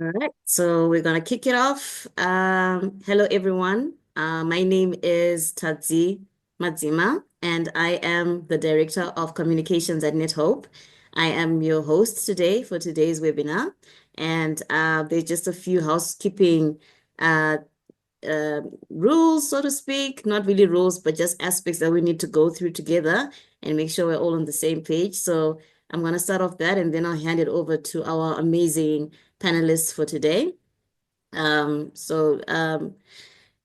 All right, so we're gonna kick it off. Hello, everyone. My name is Tadzi Madzima, and I am the Director of Communications at NetHope. I am your host today for today's webinar, and there's just a few housekeeping uh, rules, so to speak. Not really rules, but just aspects that we need to go through together and make sure we're all on the same page. So I'm gonna start off that, and then I'll hand it over to our amazing panelists for today.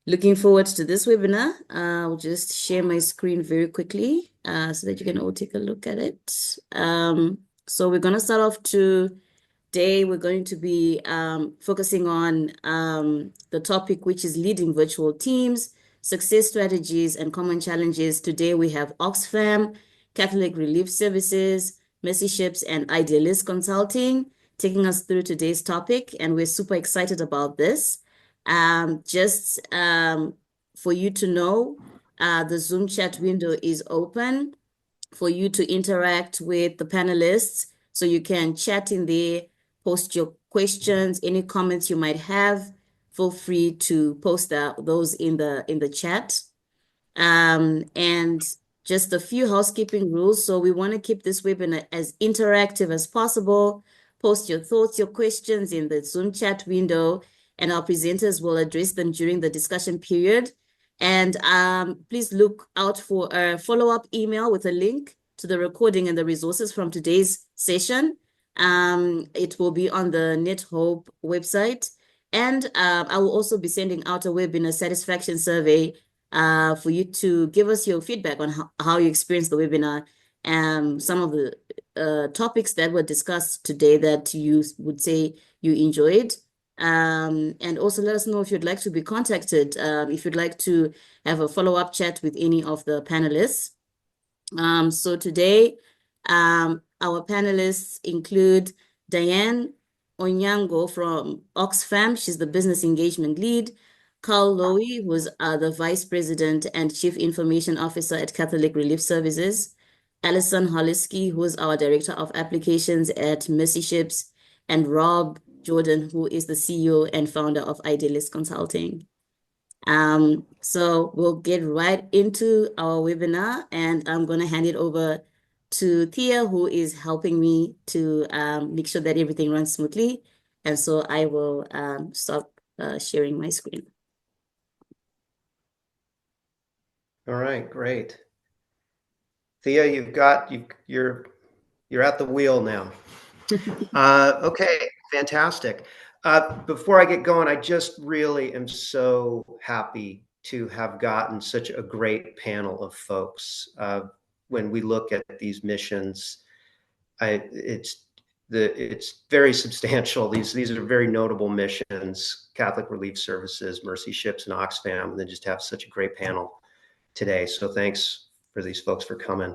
Looking forward to this webinar. I'll just share my screen very quickly so that you can all take a look at it. So we're going to start off today. We're going to be focusing on the topic, which is leading virtual teams, success strategies, and common challenges. Today we have Oxfam, Catholic Relief Services, Mercy Ships, and Idealist Consulting taking us through today's topic, and we're super excited about this. Just for you to know, the Zoom chat window is open for you to interact with the panelists. So you can chat in there, post your questions, any comments you might have. Feel free to post those in the chat. And just a few housekeeping rules. So we want to keep this webinar as interactive as possible. Post your thoughts, your questions in the Zoom chat window, and our presenters will address them during the discussion period. And please look out for a follow-up email with a link to the recording and the resources from today's session. It will be on the NetHope website. And I will also be sending out a webinar satisfaction survey for you to give us your feedback on how you experienced the webinar and some of the topics that were discussed today that you would say you enjoyed. And also let us know if you'd like to be contacted, if you'd like to have a follow-up chat with any of the panelists. So today, our panelists include Diane Onyango from Oxfam. She's the business engagement lead. Carl Lowy, who's the vice president and chief information officer at Catholic Relief Services. Alison Holiski, who's our director of applications at Mercy Ships, and Rob Jordan, who is the CEO and founder of Idealist Consulting. So we'll get right into our webinar, and I'm going to hand it over to Thea, who is helping me to make sure that everything runs smoothly. And so I will stop sharing my screen. All right, great. Thea, you're at the wheel now. Okay, fantastic. Before I get going, I just really am so happy to have gotten such a great panel of folks. When we look at these missions, it's very substantial. These are very notable missions: Catholic Relief Services, Mercy Ships, and Oxfam. And they just have such a great panel today. So thanks for these folks for coming.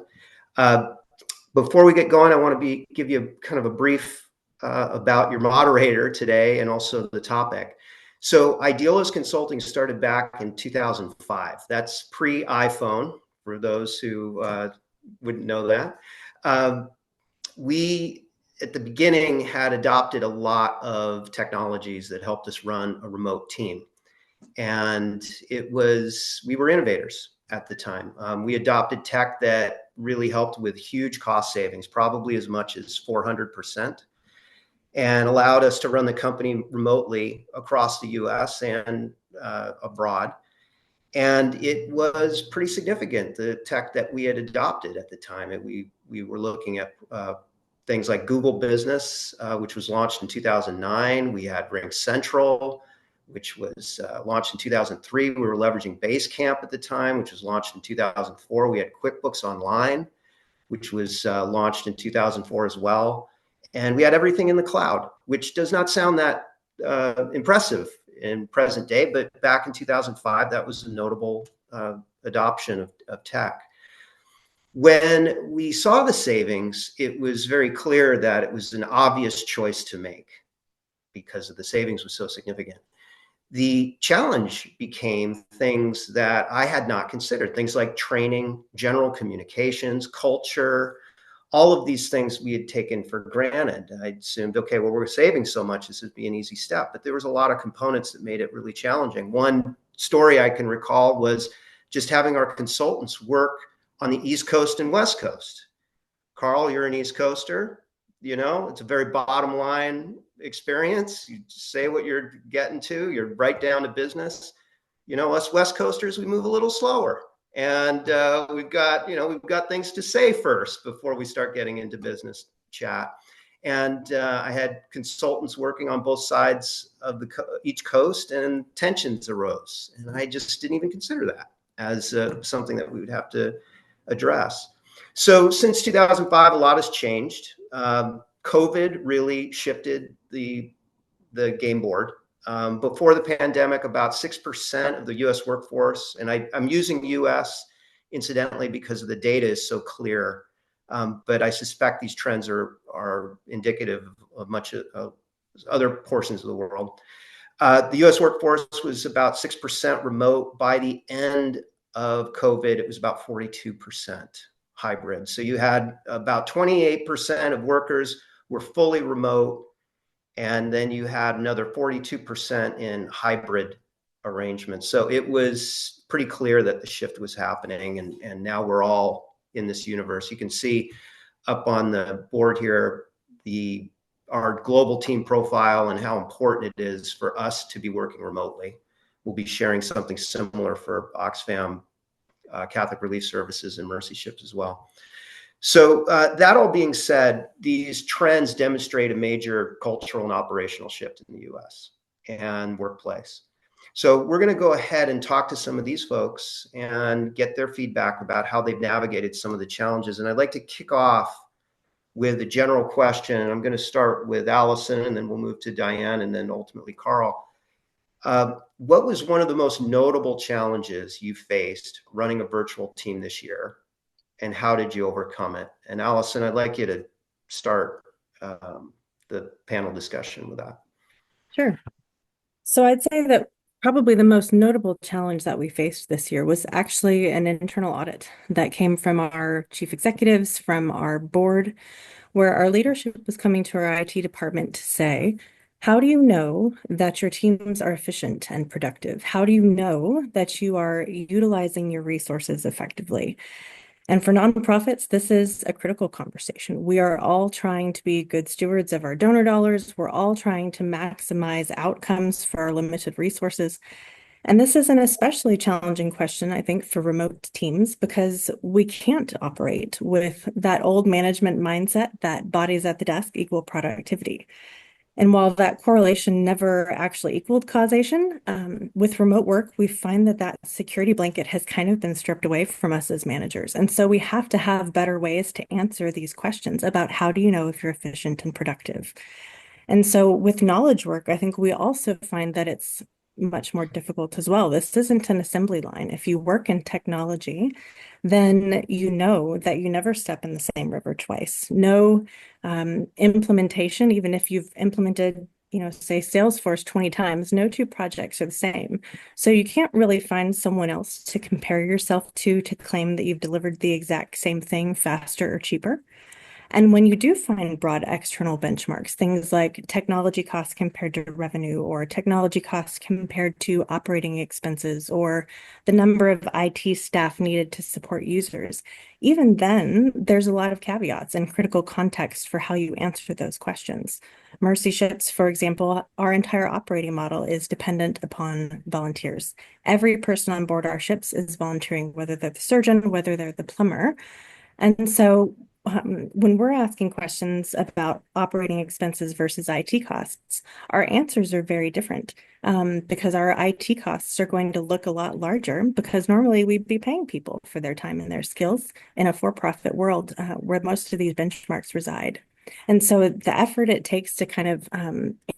Before we get going, I want to give you kind of a brief about your moderator today and also the topic. So Idealist Consulting started back in 2005. That's pre-iPhone, for those who wouldn't know that. We, at the beginning, had adopted a lot of technologies that helped us run a remote team. And we were innovators at the time. We adopted tech that really helped with huge cost savings, probably as much as 400%, and allowed us to run the company remotely across the US and abroad. And it was pretty significant, the tech that we had adopted at the time. We were looking at things like Google Business, which was launched in 2009. We had Ring Central, which was launched in 2003. We were leveraging Basecamp at the time, which was launched in 2004. We had QuickBooks Online, which was launched in 2004 as well. And we had everything in the cloud, which does not sound that impressive in present day, but back in 2005, that was a notable adoption of tech. When we saw the savings, it was very clear that it was an obvious choice to make because of the savings was so significant. The challenge became things that I had not considered, things like training, general communications, culture, all of these things we had taken for granted. I assumed, okay, well, we're saving so much, this would be an easy step. But there was a lot of components that made it really challenging. One story I can recall was just having our consultants work on the East Coast and West Coast. Carl, you're an East Coaster. You know, it's a very bottom line experience. You say what you're getting to, you're right down to business. You know, us West Coasters, we move a little slower. And we've got things to say first before we start getting into business chat. And I had consultants working on both sides of each coast, and tensions arose. And I just didn't even consider that as something that we would have to address. So since 2005, a lot has changed. COVID really shifted the game board. Before the pandemic, about 6% of the US workforce, and I'm using US incidentally because the data is so clear, but I suspect these trends are indicative of much of other portions of the world. The US workforce was about 6% remote. By the end of COVID, it was about 42% hybrid. So you had about 28% of workers were fully remote, and then you had another 42% in hybrid arrangements. So it was pretty clear that the shift was happening, and now we're all in this universe. You can see up on the board here our global team profile and how important it is for us to be working remotely. We'll be sharing something similar for Oxfam, Catholic Relief Services, and Mercy Ships as well. So that all being said, these trends demonstrate a major cultural and operational shift in the US and workplace. So we're going to go ahead and talk to some of these folks and get their feedback about how they've navigated some of the challenges. And I'd like to kick off with a general question. I'm going to start with Allison, and then we'll move to Diane, and then ultimately Carl. What was one of the most notable challenges you faced running a virtual team this year, and how did you overcome it? And Allison, I'd like you to start the panel discussion with that. Sure. So I'd say that probably the most notable challenge that we faced this year was actually an internal audit that came from our chief executives, from our board, where our leadership was coming to our IT department to say, how do you know that your teams are efficient and productive? How do you know that you are utilizing your resources effectively? And for nonprofits, this is a critical conversation. We are all trying to be good stewards of our donor dollars. We're all trying to maximize outcomes for our limited resources. And this is an especially challenging question, I think, for remote teams, because we can't operate with that old management mindset that bodies at the desk equal productivity. And while that correlation never actually equaled causation, with remote work, we find that that security blanket has kind of been stripped away from us as managers. And so we have to have better ways to answer these questions about how do you know if you're efficient and productive. And so with knowledge work, I think we also find that it's much more difficult as well. This isn't an assembly line. If you work in technology, then you know that you never step in the same river twice. No implementation, even if you've implemented, say Salesforce 20 times, no two projects are the same. So you can't really find someone else to compare yourself to claim that you've delivered the exact same thing faster or cheaper. And when you do find broad external benchmarks, things like technology costs compared to revenue, or technology costs compared to operating expenses, or the number of IT staff needed to support users, even then, there's a lot of caveats and critical context for how you answer those questions. Mercy Ships, for example, our entire operating model is dependent upon volunteers. Every person on board our ships is volunteering, whether they're the surgeon, whether they're the plumber. And so when we're asking questions about operating expenses versus IT costs, our answers are very different, because our IT costs are going to look a lot larger, because normally we'd be paying people for their time and their skills in a for-profit world, where most of these benchmarks reside. And so the effort it takes to kind of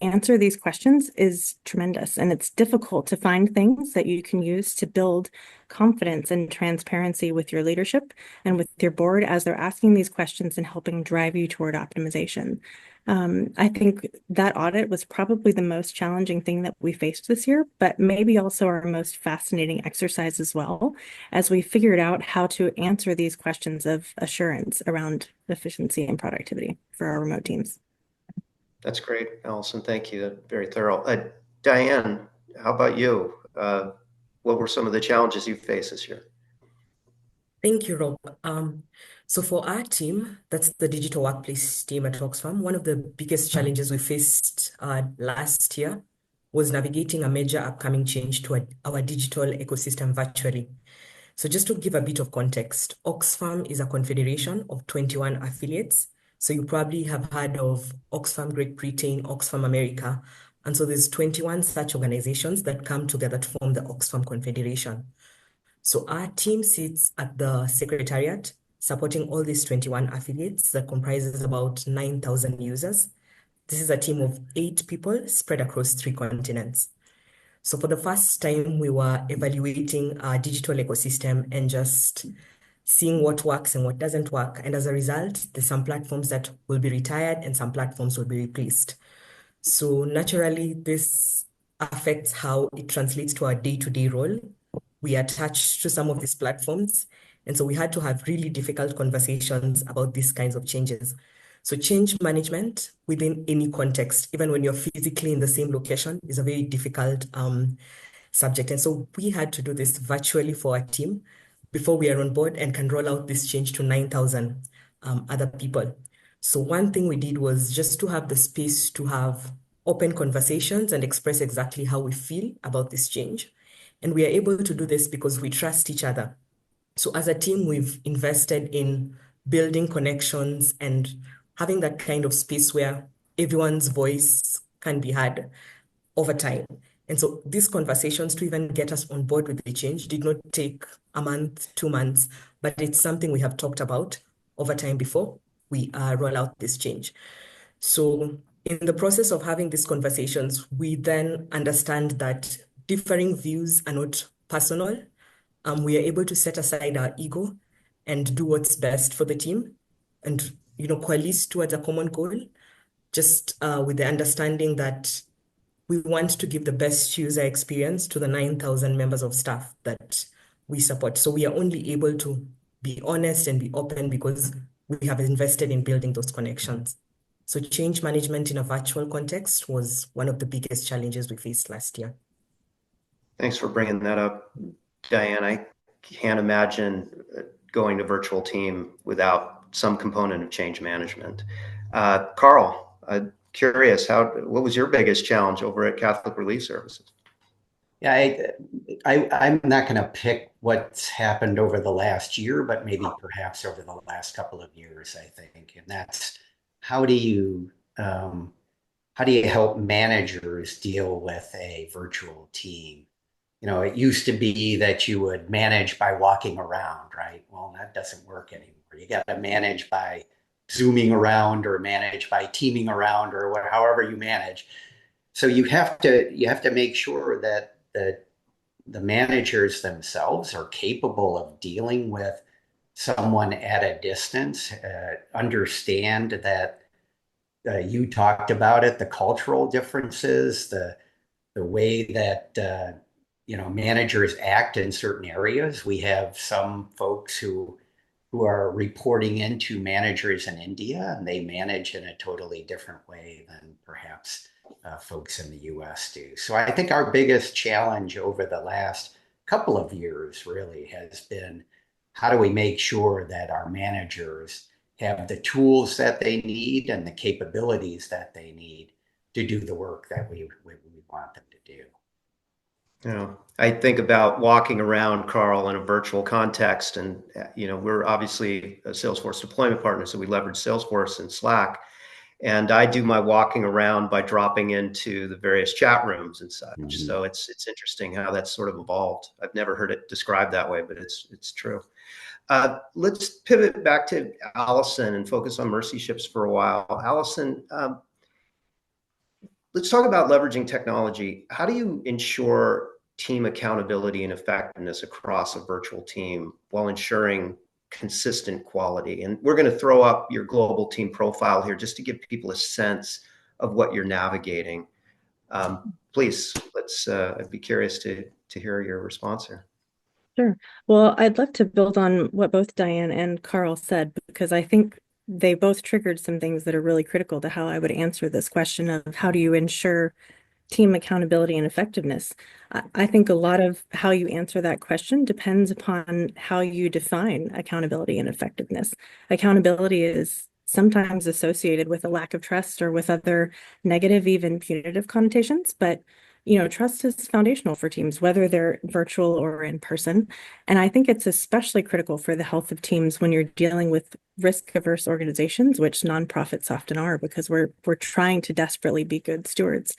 answer these questions is tremendous. And it's difficult to find things that you can use to build confidence and transparency with your leadership and with your board as they're asking these questions and helping drive you toward optimization. I think that audit was probably the most challenging thing that we faced this year, but maybe also our most fascinating exercise as well, as we figured out how to answer these questions of assurance around efficiency and productivity for our remote teams. That's great, Allison. Thank you. Very thorough. Diane, how about you? What were some of the challenges you faced this year? Thank you, Rob. So for our team, that's the digital workplace team at Oxfam, one of the biggest challenges we faced last year was navigating a major upcoming change to our digital ecosystem virtually. So just to give a bit of context, Oxfam is a confederation of 21 affiliates. So you probably have heard of Oxfam Great Britain, Oxfam America. And so there's 21 such organizations that come together to form the Oxfam Confederation. So our team sits at the Secretariat, supporting all these 21 affiliates that comprises about 9,000 users. This is a team of 8 people spread across 3 continents. So for the first time, we were evaluating our digital ecosystem and just seeing what works and what doesn't work. And as a result, there's some platforms that will be retired and some platforms will be replaced. So naturally, this affects how it translates to our day-to-day role. We are attached to some of these platforms, and so we had to have really difficult conversations about these kinds of changes. So change management within any context, even when you're physically in the same location, is a very difficult subject. And so we had to do this virtually for our team before we are on board and can roll out this change to 9,000 other people. So one thing we did was just to have the space to have open conversations and express exactly how we feel about this change. And we are able to do this because we trust each other. So as a team, we've invested in building connections and having that kind of space where everyone's voice can be heard over time. And so these conversations to even get us on board with the change did not take a month, 2 months, but it's something we have talked about over time before we roll out this change. So in the process of having these conversations, we then understand that differing views are not personal. We are able to set aside our ego and do what's best for the team and, coalesce towards a common goal, just with the understanding that we want to give the best user experience to the 9,000 members of staff that we support. So we are only able to be honest and be open because we have invested in building those connections. So change management in a virtual context was one of the biggest challenges we faced last year. Thanks for bringing that up, Diane. I can't imagine going to virtual team without some component of change management. Carl, curious, what was your biggest challenge over at Catholic Relief Services? Yeah, I'm not going to pick what's happened over the last year, but maybe perhaps over the last couple of years, I think. And that's how do you help managers deal with a virtual team? It used to be that you would manage by walking around, right? Well, that doesn't work anymore. You got to manage by zooming around or manage by teaming around or however you manage. So you have to make sure that the managers themselves are capable of dealing with someone at a distance, understand that you talked about it, the cultural differences, the way that managers act in certain areas. We have some folks who are reporting into managers in India, and they manage in a totally different way than perhaps folks in the US do. So I think our biggest challenge over the last couple of years really has been how do we make sure that our managers have the tools that they need and the capabilities that they need to do the work that we want them to do. I think about walking around, Carl, in a virtual context, and we're obviously a Salesforce deployment partner, so we leverage Salesforce and Slack. And I do my walking around by dropping into the various chat rooms and such. Mm-hmm. So it's interesting how that's sort of evolved. I've never heard it described that way, but it's true. Let's pivot back to Allison and focus on mercy ships for a while. Allison, let's talk about leveraging technology. How do you ensure team accountability and effectiveness across a virtual team while ensuring consistent quality. And we're going to throw up your global team profile here just to give people a sense of what you're navigating. Please, I'd be curious to hear your response here. Sure. Well, I'd love to build on what both Diane and Carl said, because I think they both triggered some things that are really critical to how I would answer this question of how do you ensure team accountability and effectiveness. I think a lot of how you answer that question depends upon how you define accountability and effectiveness. Accountability is sometimes associated with a lack of trust or with other negative, even punitive connotations, but trust is foundational for teams, whether they're virtual or in person. And I think it's especially critical for the health of teams when you're dealing with risk-averse organizations, which nonprofits often are, because we're trying to desperately be good stewards.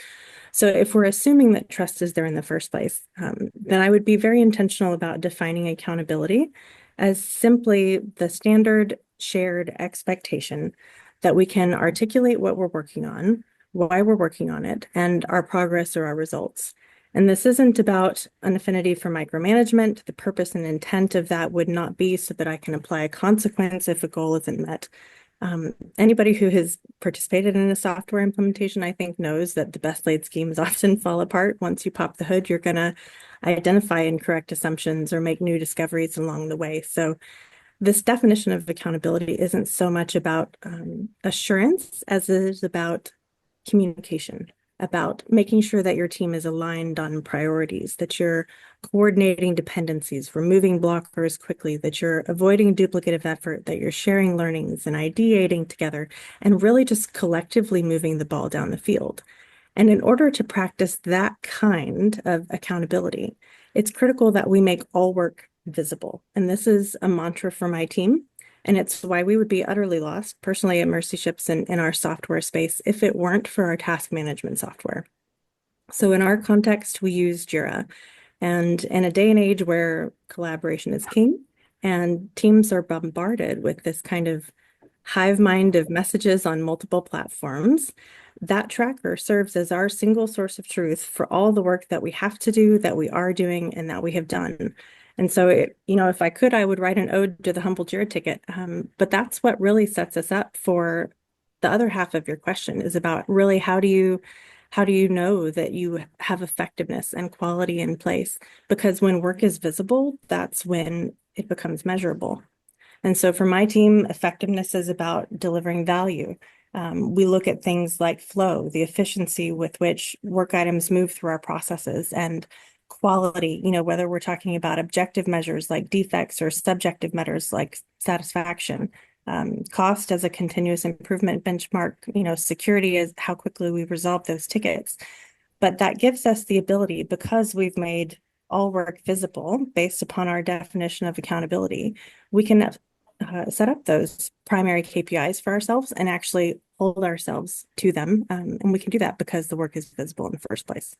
So if we're assuming that trust is there in the first place, then I would be very intentional about defining accountability as simply the standard shared expectation that we can articulate what we're working on, why we're working on it, and our progress or our results. And this isn't about an affinity for micromanagement. The purpose and intent of that would not be so that I can apply a consequence if a goal isn't met. Anybody who has participated in a software implementation, I think, knows that the best laid schemes often fall apart. Once you pop the hood, you're going to identify incorrect assumptions or make new discoveries along the way. So this definition of accountability isn't so much about assurance as it is about communication, about making sure that your team is aligned on priorities, that you're coordinating dependencies, removing blockers quickly, that you're avoiding duplicative effort, that you're sharing learnings and ideating together, and really just collectively moving the ball down the field. And in order to practice that kind of accountability, it's critical that we make all work visible. And this is a mantra for my team. And it's why we would be utterly lost, personally, at Mercy Ships in our software space, if it weren't for our task management software. So in our context, we use Jira. And in a day and age where collaboration is king and teams are bombarded with this kind of hive mind of messages on multiple platforms, that tracker serves as our single source of truth for all the work that we have to do, that we are doing, and that we have done. And so, if I could, I would write an ode to the humble Jira ticket. But that's what really sets us up for the other half of your question, is about really how do you know that you have effectiveness and quality in place? Because when work is visible, that's when it becomes measurable. And so for my team, effectiveness is about delivering value. We look at things like flow, the efficiency with which work items move through our processes, and quality, whether we're talking about objective measures like defects or subjective measures like satisfaction, cost as a continuous improvement benchmark, security is how quickly we resolve those tickets. But that gives us the ability, because we've made all work visible based upon our definition of accountability, we can set up those primary KPIs for ourselves and actually hold ourselves to them. And we can do that because the work is visible in the first place.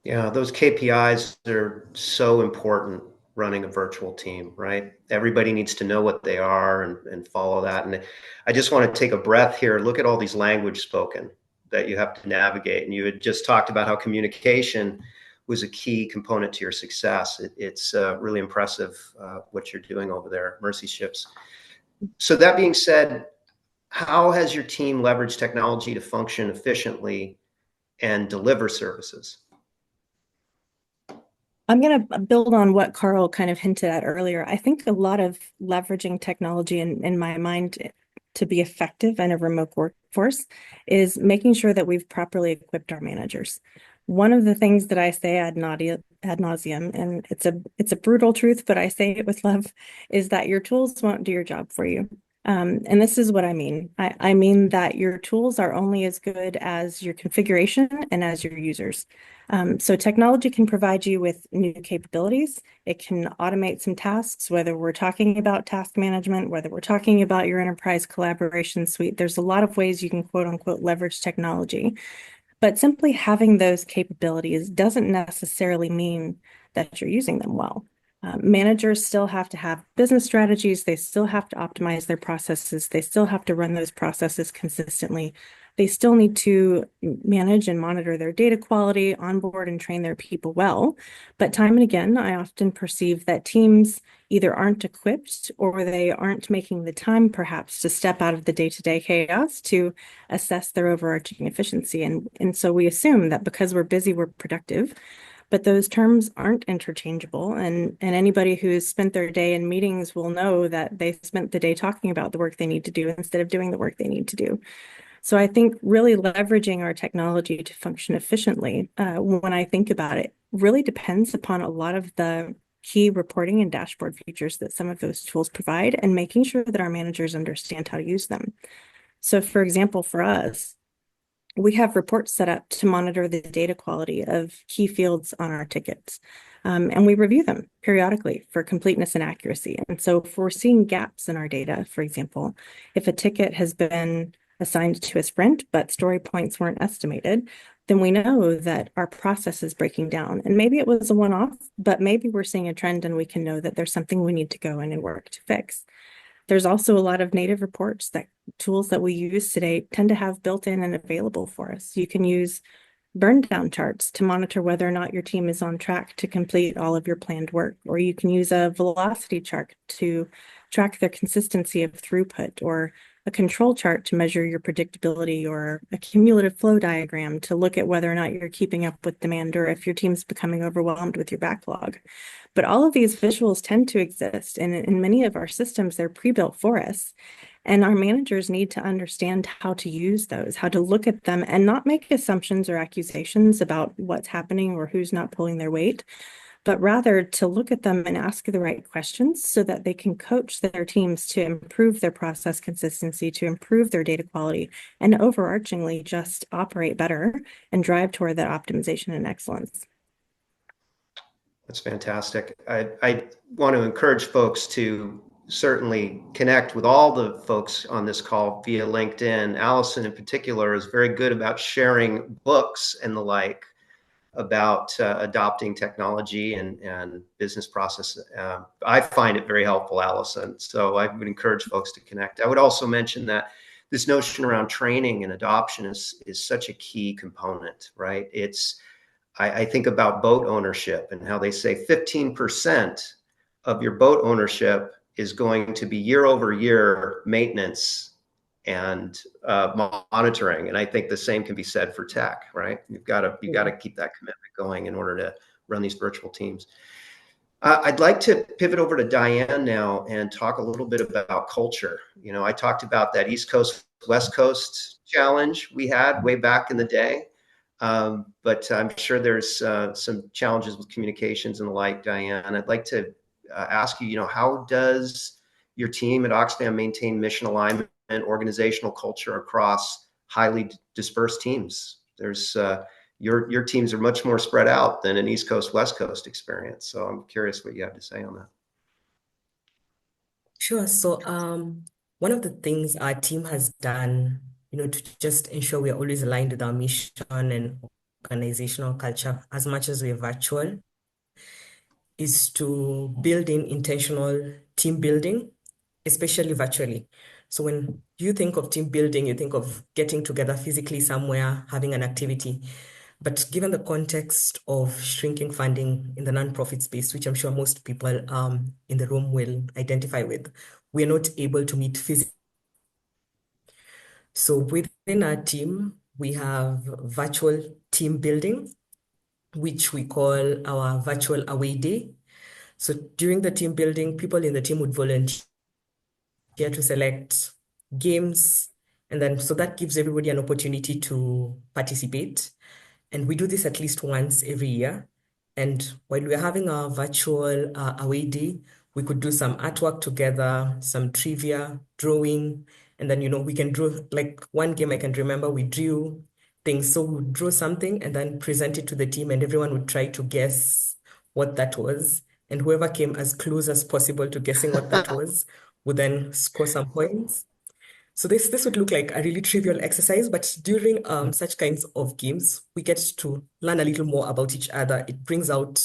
Yeah, those KPIs are so important running a virtual team, right? Everybody needs to know what they are and follow that. And I just want to take a breath here. Look at all these language spoken that you have to navigate. And you had just talked about how communication was a key component to your success. It's really impressive what you're doing over there at Mercy Ships. So that being said, how has your team leveraged technology to function efficiently and deliver services? I'm going to build on what Carl kind of hinted at earlier. I think a lot of leveraging technology in my mind to be effective in a remote workforce is making sure that we've properly equipped our managers. One of the things that I say ad nauseum, and it's a brutal truth, but I say it with love, is that your tools won't do your job for you. And this is what I mean. I mean that your tools are only as good as your configuration and as your users. So technology can provide you with new capabilities. It can automate some tasks, whether we're talking about task management, whether we're talking about your enterprise collaboration suite. There's a lot of ways you can quote unquote leverage technology. But simply having those capabilities doesn't necessarily mean that you're using them well. Managers still have to have business strategies. They still have to optimize their processes. They still have to run those processes consistently. They still need to manage and monitor their data quality, onboard and train their people well. But time and again, I often perceive that teams either aren't equipped or they aren't making the time perhaps to step out of the day-to-day chaos to assess their overarching efficiency. And so we assume that because we're busy, we're productive. But those terms aren't interchangeable. And anybody who's spent their day in meetings will know that they spent the day talking about the work they need to do instead of doing the work they need to do. So I think really leveraging our technology to function efficiently, when I think about it, really depends upon a lot of the key reporting and dashboard features that some of those tools provide and making sure that our managers understand how to use them. So for example, for us, we have reports set up to monitor the data quality of key fields on our tickets. And we review them periodically for completeness and accuracy. And so if we're seeing gaps in our data, for example, if a ticket has been assigned to a sprint, but story points weren't estimated, then we know that our process is breaking down. And maybe it was a one-off, but maybe we're seeing a trend and we can know that there's something we need to go in and work to fix. There's also a lot of native reports that tools that we use today tend to have built in and available for us. You can use burn down charts to monitor whether or not your team is on track to complete all of your planned work, or you can use a velocity chart to track the consistency of throughput, or a control chart to measure your predictability, or a cumulative flow diagram to look at whether or not you're keeping up with demand or if your team's becoming overwhelmed with your backlog. But all of these visuals tend to exist, and in many of our systems, they're pre-built for us. And our managers need to understand how to use those, how to look at them and not make assumptions or accusations about what's happening or who's not pulling their weight, but rather to look at them and ask the right questions so that they can coach their teams to improve their process consistency, to improve their data quality, and overarchingly just operate better and drive toward that optimization and excellence. That's fantastic. I want to encourage folks to certainly connect with all the folks on this call via LinkedIn. Allison in particular is very good about sharing books and the like about adopting technology and business process. I find it very helpful, Allison. So I would encourage folks to connect. I would also mention that this notion around training and adoption is such a key component, right? I think about boat ownership and how they say 15% of your boat ownership is going to be year over year maintenance and monitoring. And I think the same can be said for tech, right? You've got to keep that commitment going in order to run these virtual teams. I'd like to pivot over to Diane now and talk a little bit about culture. You know, I talked about that East Coast, West Coast challenge we had way back in the day. But I'm sure there's some challenges with communications and the like, Diane. I'd like to ask you, how does your team at Oxfam maintain mission alignment and organizational culture across highly dispersed teams? There's your teams are much more spread out than an East Coast, West Coast experience. So I'm curious what you have to say on that. Sure. So one of the things our team has done, to just ensure we are always aligned with our mission and organizational culture as much as we're virtual, is to build in intentional team building, especially virtually. So when you think of team building, you think of getting together physically somewhere, having an activity. But given the context of shrinking funding in the nonprofit space, which I'm sure most people in the room will identify with, we're not able to meet physically. So within our team, we have virtual team building, which we call our virtual away day. So during the team building, people in the team would volunteer to select games, and then so that gives everybody an opportunity to participate. And we do this at least once every year. And while we're having our virtual away day, we could do some artwork together, some trivia, drawing, and then, we can draw, like one game I can remember, we drew things. So we would draw something and then present it to the team, and everyone would try to guess what that was. And whoever came as close as possible to guessing what that was would then score some points. So this would look like a really trivial exercise, but during such kinds of games, we get to learn a little more about each other. It brings out,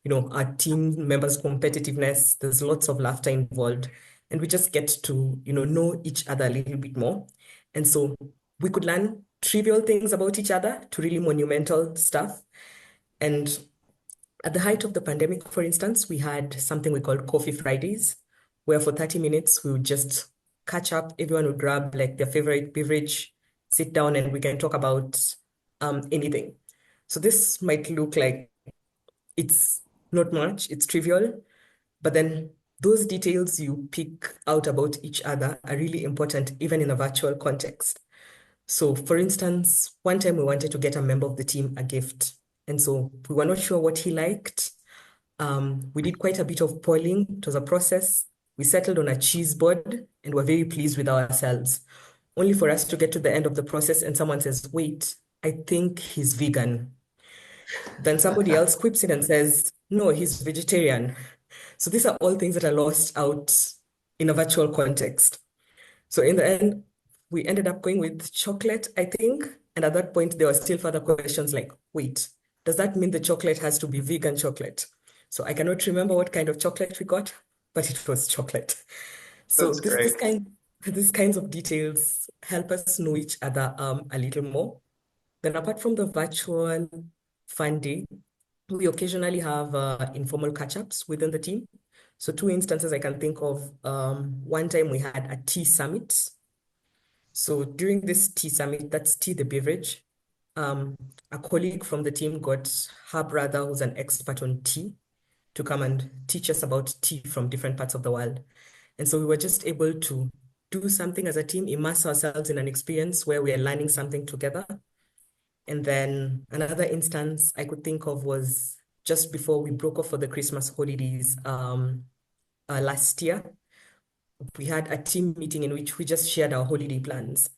our team members' competitiveness. There's lots of laughter involved, and we just get to, know each other a little bit more. And so we could learn trivial things about each other to really monumental stuff. And at the height of the pandemic, for instance, we had something we called Coffee Fridays, where for 30 minutes we would just catch up. Everyone would grab like their favorite beverage, sit down, and we can talk about anything. So this might look like it's not much, it's trivial, but then those details you pick out about each other are really important, even in a virtual context. So, for instance, one time we wanted to get a member of the team a gift. And so we were not sure what he liked. We did quite a bit of polling. It was a process. We settled on a cheese board and were very pleased with ourselves. Only for us to get to the end of the process and someone says, wait, I think he's vegan. Then somebody else quips in and says, no, he's vegetarian. So these are all things that are lost out in a virtual context. So in the end, we ended up going with chocolate, I think. And at that point, there were still further questions like, wait, does that mean the chocolate has to be vegan chocolate? So I cannot remember what kind of chocolate we got, but it was chocolate. So That's great. these kinds of details help us know each other a little more. Then apart from the virtual fun day, we occasionally have informal catch-ups within the team. So two instances I can think of. One time we had a tea summit. So during this tea summit, that's tea, the beverage, a colleague from the team got her brother, who's an expert on tea, to come and teach us about tea from different parts of the world. And so we were just able to do something as a team, immerse ourselves in an experience where we are learning something together. And then another instance I could think of was just before we broke off for the Christmas holidays last year. We had a team meeting in which we just shared our holiday plans.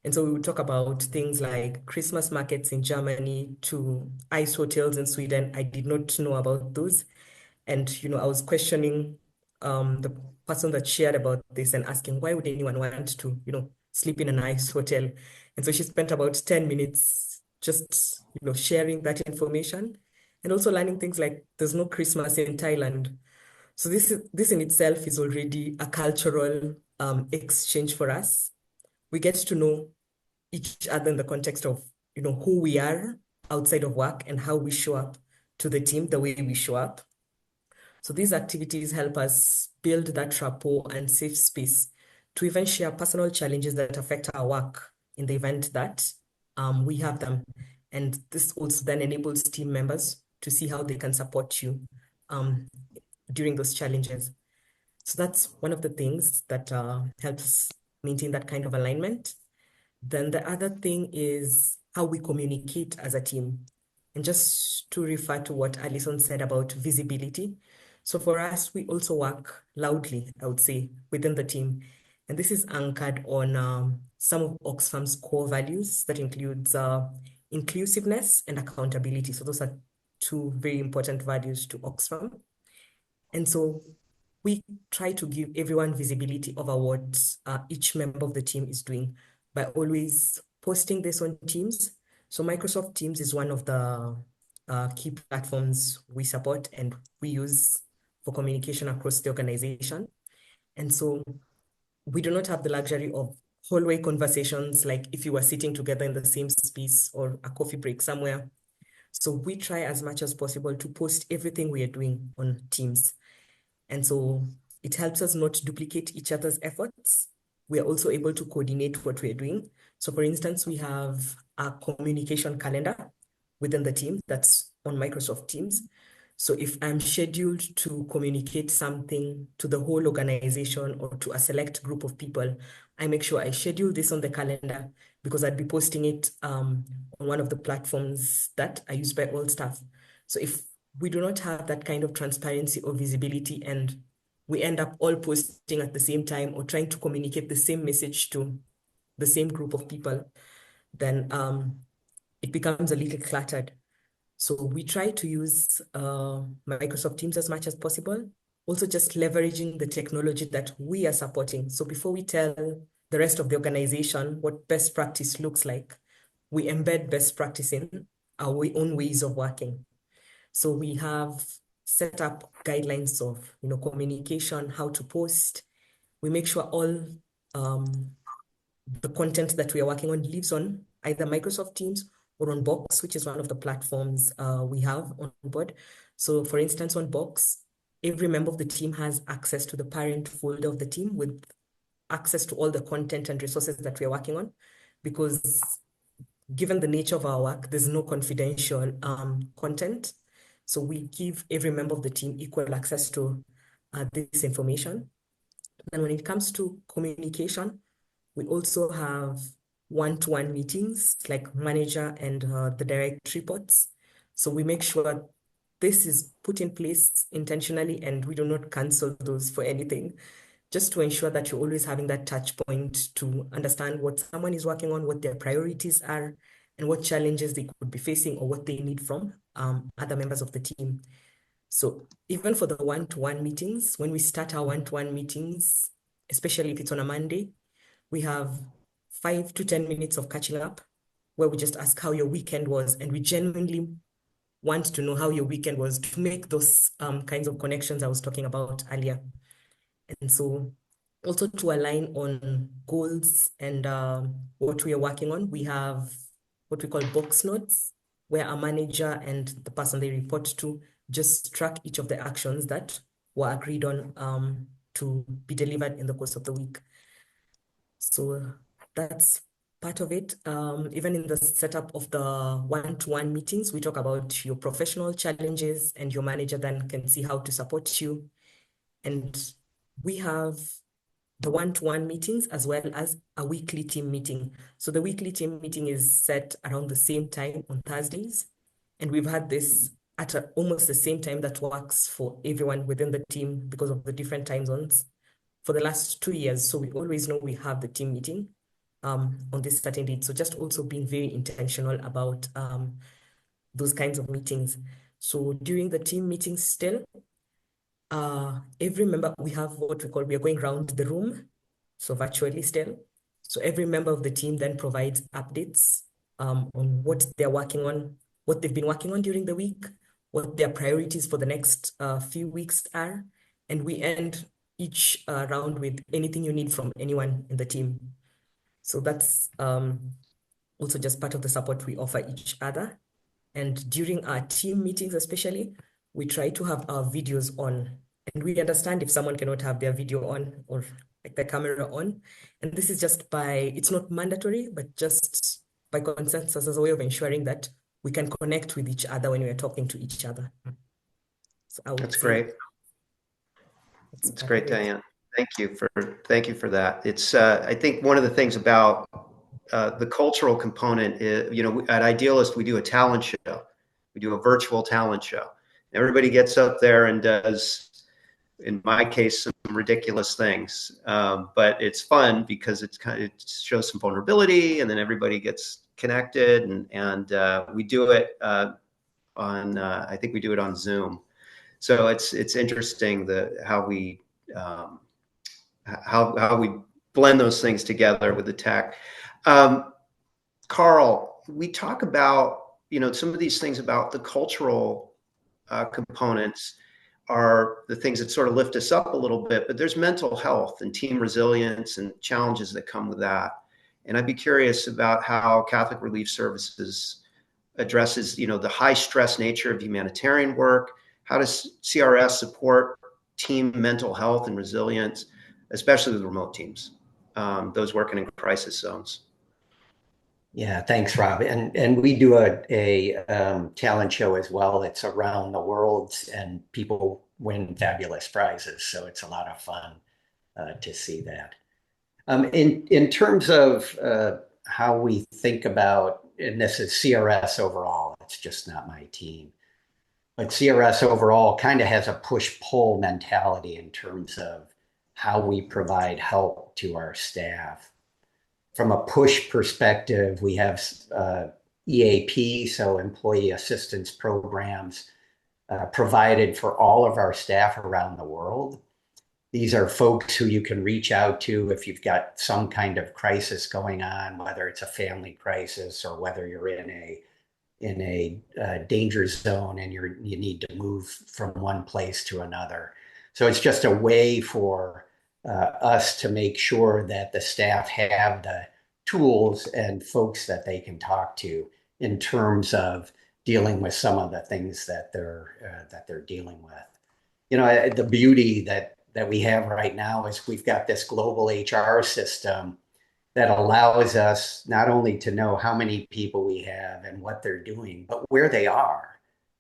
And so we would talk about things like Christmas markets in Germany to ice hotels in Sweden. I did not know about those. And, I was questioning the person that shared about this and asking, why would anyone want to, sleep in a nice hotel? And so she spent about 10 minutes just, sharing that information and also learning things like there's no Christmas in Thailand. So this in itself is already a cultural exchange for us. We get to know each other in the context of, who we are outside of work and how we show up to the team, the way we show up. So these activities help us build that rapport and safe space to even share personal challenges that affect our work in the event that we have them. And this also then enables team members to see how they can support you during those challenges. So that's one of the things that helps maintain that kind of alignment. Then the other thing is how we communicate as a team. And just to refer to what Alison said about visibility. So for us, we also work loudly, I would say, within the team. And this is anchored on some of Oxfam's core values that includes inclusiveness and accountability. So those are two very important values to Oxfam. And so we try to give everyone visibility over what each member of the team is doing by always posting this on Teams. So Microsoft Teams is one of the key platforms we support and we use for communication across the organization. And so we do not have the luxury of hallway conversations like if you were sitting together in the same space or a coffee break somewhere. So we try as much as possible to post everything we are doing on Teams. And so it helps us not duplicate each other's efforts. We are also able to coordinate what we're doing. So for instance, we have a communication calendar within the team that's on Microsoft Teams. So if I'm scheduled to communicate something to the whole organization or to a select group of people, I make sure I schedule this on the calendar because I'd be posting it on one of the platforms that are used by all staff. So if we do not have that kind of transparency or visibility and we end up all posting at the same time or trying to communicate the same message to the same group of people, then it becomes a little cluttered. So we try to use Microsoft Teams as much as possible, also just leveraging the technology that we are supporting. So before we tell the rest of the organization what best practice looks like, we embed best practice in our own ways of working. So we have set up guidelines of communication, how to post. We make sure all the content that we are working on lives on either Microsoft Teams or on Box, which is one of the platforms we have on board. So for instance, on Box, every member of the team has access to the parent folder of the team with access to all the content and resources that we are working on, because given the nature of our work, there's no confidential content. So we give every member of the team equal access to this information. And when it comes to communication, we also have one-to-one meetings, like manager and the direct reports. So we make sure this is put in place intentionally and we do not cancel those for anything, just to ensure that you're always having that touch point to understand what someone is working on, what their priorities are, and what challenges they could be facing or what they need from other members of the team. So even for the one-to-one meetings, when we start our one-to-one meetings, especially if it's on a Monday, we have 5 to 10 minutes of catching up where we just ask how your weekend was. And we genuinely want to know how your weekend was to make those kinds of connections I was talking about earlier. And so also to align on goals and what we are working on, we have what we call box notes, where a manager and the person they report to just track each of the actions that were agreed on to be delivered in the course of the week. So that's part of it. Even in the setup of the one-to-one meetings, we talk about your professional challenges, and your manager then can see how to support you. And we have the one-to-one meetings as well as a weekly team meeting. So the weekly team meeting is set around the same time on Thursdays. And we've had this at almost the same time that works for everyone within the team because of the different time zones for the last 2 years. So we always know we have the team meeting on this certain date. So just also being very intentional about those kinds of meetings. So during the team meetings still, every member, we have what we are going around the room, so virtually still. So every member of the team then provides updates on what they're working on, what they've been working on during the week, what their priorities for the next few weeks are. And we end each round with anything you need from anyone in the team. So that's also just part of the support we offer each other. And during our team meetings, especially, we try to have our videos on. And we understand if someone cannot have their video on or like the camera on. And this is just it's not mandatory, but just by consensus as a way of ensuring that we can connect with each other when we are talking to each other. So I would That's say great. that's It's part great, of it. Diane. Thank you for that. It's I think one of the things about the cultural component is, at Idealist, we do a talent show. We do a virtual talent show. Everybody gets up there and does, in my case, some ridiculous things. But it's fun because it shows some vulnerability, and then everybody gets connected. And we do it on, I think we do it on Zoom. So it's interesting how we blend those things together with the tech. Carl, we talk about, some of these things about the cultural components are the things that sort of lift us up a little bit, but there's mental health and team resilience and challenges that come with that. And I'd be curious about how Catholic Relief Services addresses, the high stress nature of humanitarian work. How does CRS support team mental health and resilience, especially with remote teams, those working in crisis zones? Yeah, thanks, Rob. And we do a talent show as well. It's around the world, and people win fabulous prizes. So it's a lot of fun to see that. In terms of how we think about, and this is CRS overall, it's just not my team, but CRS overall kind of has a push-pull mentality in terms of how we provide help to our staff. From a push perspective, we have EAP, so employee assistance programs, provided for all of our staff around the world. These are folks who you can reach out to if you've got some kind of crisis going on, whether it's a family crisis or whether you're in a danger zone and you need to move from one place to another. So it's just a way for us to make sure that the staff have the tools and folks that they can talk to in terms of dealing with some of the things that they're dealing with. You know, the beauty that we have right now is we've got this global HR system that allows us not only to know how many people we have and what they're doing, but where they are.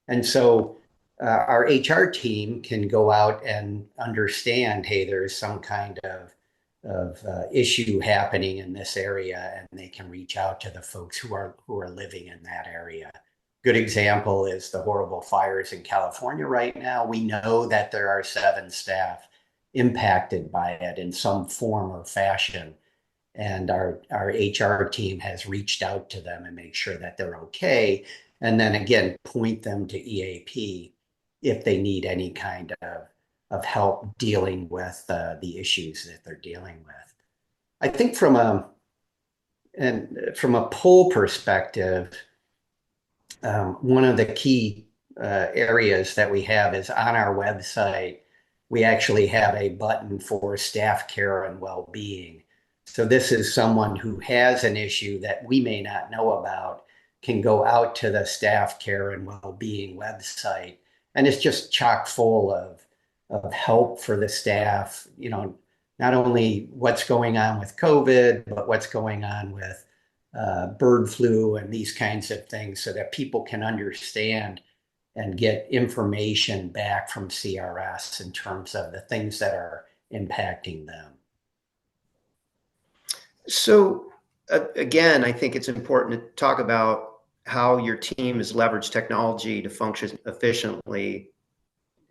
And so our HR team can go out and understand, hey, there's some kind of issue happening in this area, and they can reach out to the folks who are living in that area. Good example is the horrible fires in California right now. We know that there are 7 staff impacted by it in some form or fashion. And our HR team has reached out to them and make sure that they're okay. And then again, point them to EAP if they need any kind of help dealing with the issues that they're dealing with. I think from a poll perspective, one of the key areas that we have is on our website, we actually have a button for staff care and well-being. So this is someone who has an issue that we may not know about, can go out to the staff care and well-being website, and it's just chock full of help for the staff, you know, not only what's going on with COVID, but what's going on with bird flu and these kinds of things, so that people can understand and get information back from CRS in terms of the things that are impacting them. So again, I think it's important to talk about how your team has leveraged technology to function efficiently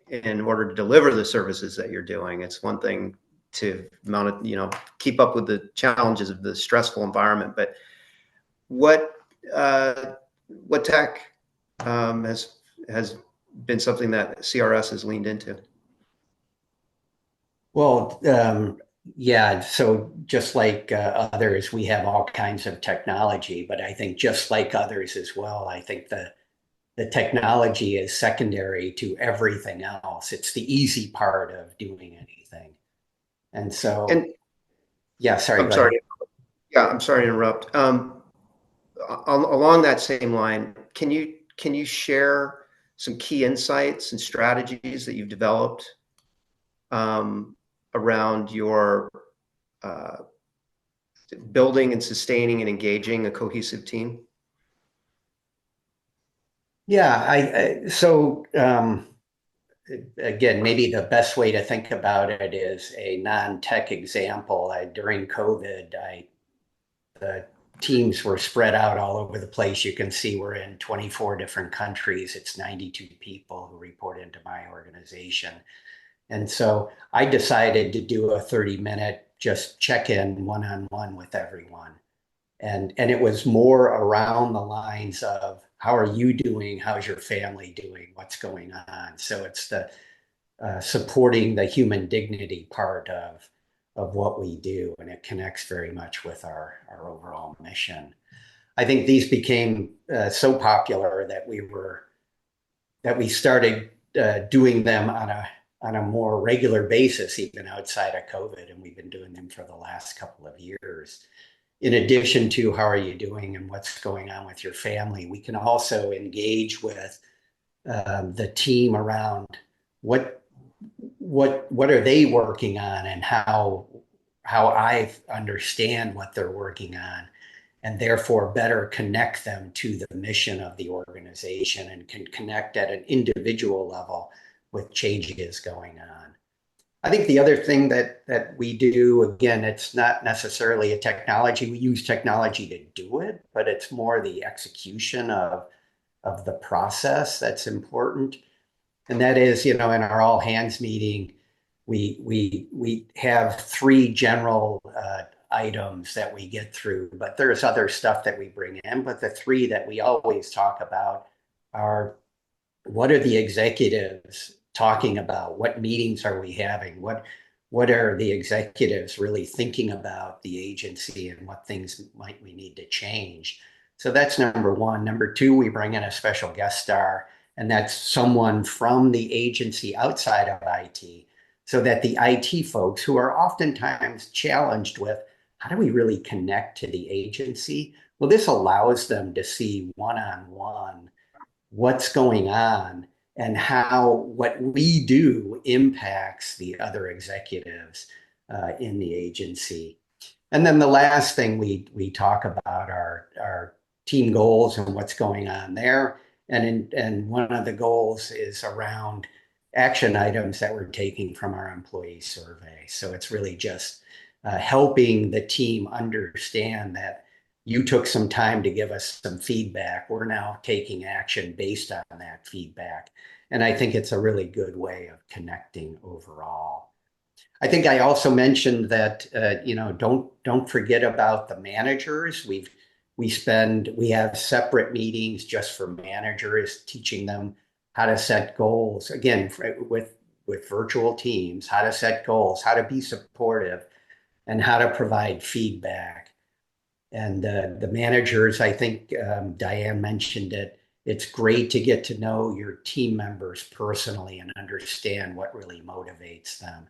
in order to deliver the services that you're doing. It's one thing to keep up with the challenges of the stressful environment, but what tech has been something that CRS has leaned into? Well, yeah, so just like others, we have all kinds of technology, but I think just like others as well, I think the technology is secondary to everything else. It's the easy part of doing anything. And so, yeah, sorry, I'm go sorry. ahead. Yeah, I'm sorry to interrupt. Along that same line, can you share some key insights and strategies that you've developed around your building and sustaining and engaging a cohesive team? Yeah, so again, maybe the best way to think about it is a non-tech example. During COVID, the teams were spread out all over the place. You can see we're in 24 different countries. It's 92 people who report into my organization. And so I decided to do a 30-minute just check-in one-on-one with everyone. And it was more around the lines of, how are you doing? How's your family doing? What's going on? So it's the supporting the human dignity part of what we do, and it connects very much with our overall mission. I think these became so popular that we started doing them on a more regular basis, even outside of COVID, and we've been doing them for the last couple of years. In addition to how are you doing and what's going on with your family, we can also engage with the team around what are they working on, and how I understand what they're working on, and therefore better connect them to the mission of the organization, and can connect at an individual level with changes going on. I think the other thing that we do, again, it's not necessarily a technology. We use technology to do it, but it's more the execution of the process that's important. And that is, in our all hands meeting, we have 3 general items that we get through, but there's other stuff that we bring in. But the 3 that we always talk about are, what are the executives talking about? What meetings are we having? What are the executives really thinking about the agency, and what things might we need to change? So that's number 1. Number 2, we bring in a special guest star, and that's someone from the agency outside of IT, so that the IT folks, who are oftentimes challenged with, how do we really connect to the agency? Well, this allows them to see one-on-one what's going on and how what we do impacts the other executives in the agency. And then the last thing we talk about are team goals and what's going on there. And one of the goals is around action items that we're taking from our employee survey. So it's really just helping the team understand that you took some time to give us some feedback. We're now taking action based on that feedback. And I think it's a really good way of connecting overall. I think I also mentioned that don't forget about the managers. We have separate meetings just for managers, teaching them how to set goals. Again, with virtual teams, how to set goals, how to be supportive, and how to provide feedback. And the managers, I think Diane mentioned it. It's great to get to know your team members personally and understand what really motivates them.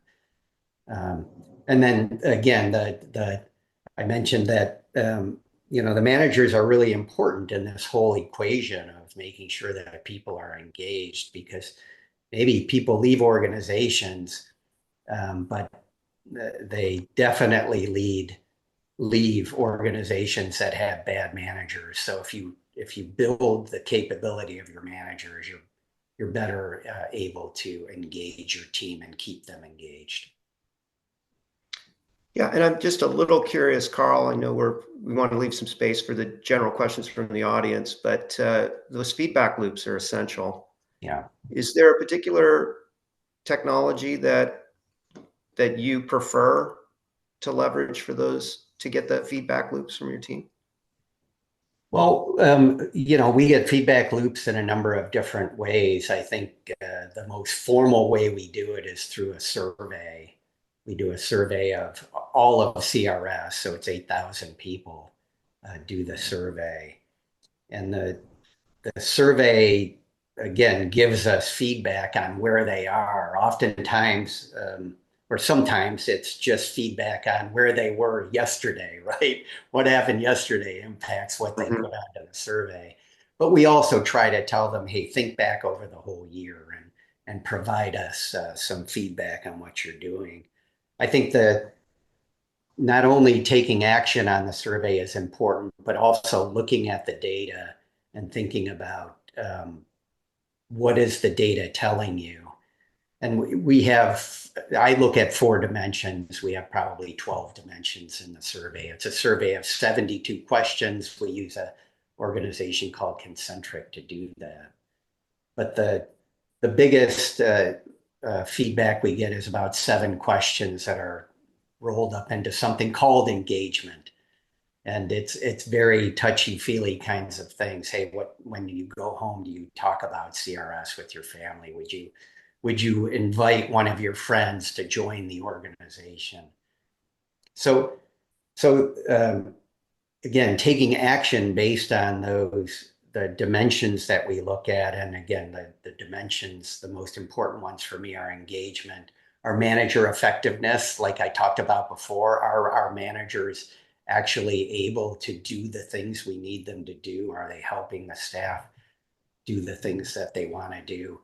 And then again, I mentioned that the managers are really important in this whole equation of making sure that people are engaged, because maybe people leave organizations, but they definitely leave organizations that have bad managers. So if you build the capability of your managers, you're better able to engage your team and keep them engaged. Yeah, and I'm just a little curious, Carl. I know we want to leave some space for the general questions from the audience, but those feedback loops are essential. Yeah. Is there a particular technology that you prefer to leverage for those to get that feedback loops from your team? Well, we get feedback loops in a number of different ways. I think the most formal way we do it is through a survey. We do a survey of all of CRS, so it's 8,000 people do the survey. And the survey, again, gives us feedback on where they are. Oftentimes, or sometimes it's just feedback on where they were yesterday, right? What happened yesterday impacts what they put onto the survey. But we also try to tell them, hey, think back over the whole year and provide us some feedback on what you're doing. I think that not only taking action on the survey is important, but also looking at the data and thinking about what is the data telling you. And I look at 4 dimensions. We have probably 12 dimensions in the survey. It's a survey of 72 questions. We use an organization called Concentric to do that. But the biggest feedback we get is about 7 questions that are rolled up into something called engagement. And it's very touchy-feely kinds of things. Hey, when you go home, do you talk about CRS with your family? Would you invite one of your friends to join the organization? So again, taking action based on the dimensions that we look at, and again, the dimensions, the most important ones for me are engagement, our manager effectiveness, like I talked about before. Are our managers actually able to do the things we need them to do? Are they helping the staff do the things that they want to do?